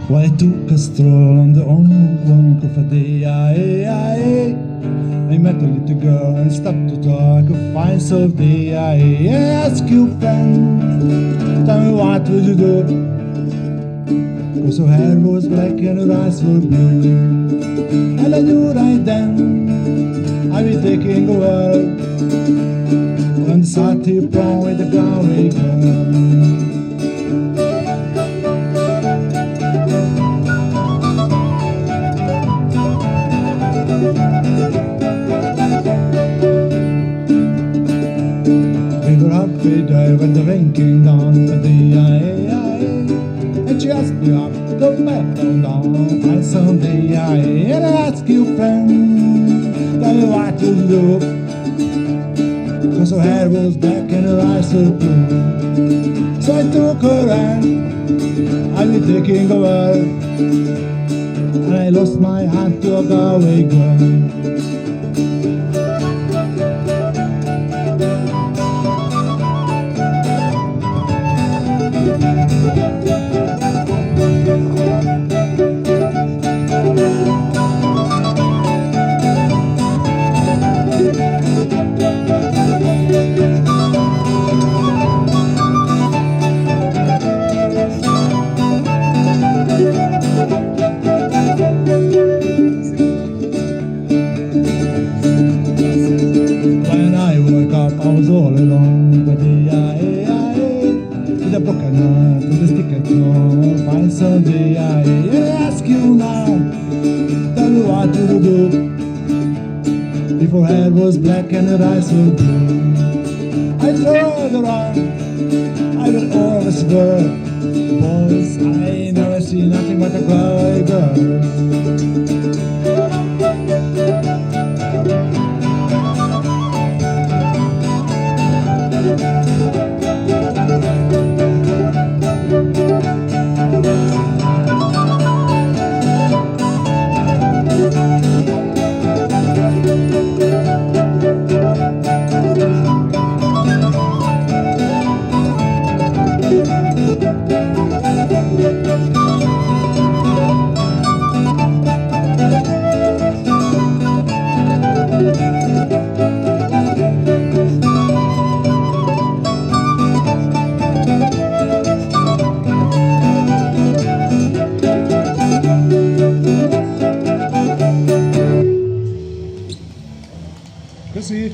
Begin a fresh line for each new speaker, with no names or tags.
Well, I took a stroll on the old one of a day. I met a little girl and stopped to talk a fine soft day. I asked you, friend, tell me what would you do? Cause her hair was black and her eyes were blue. And I knew right then I'd be taking a whirl on the Saturday prom with the Galway girl. We were happy there when the rain came down for the and she asked me up to go back down by Sunday. And I asked you, friend, tell me what to do? Cause her hair was black and her eyes were blue. So I took her hand, I'll be taking a while, and I lost my hand to a Galway girl. I was all alone, but with a broken heart and a stick at home. By Sunday, I ask you now, tell me what to do. If her hair was black and her eyes were blue, I told her on, I will always work. Boys, I never see nothing but a Galway girl. Merci.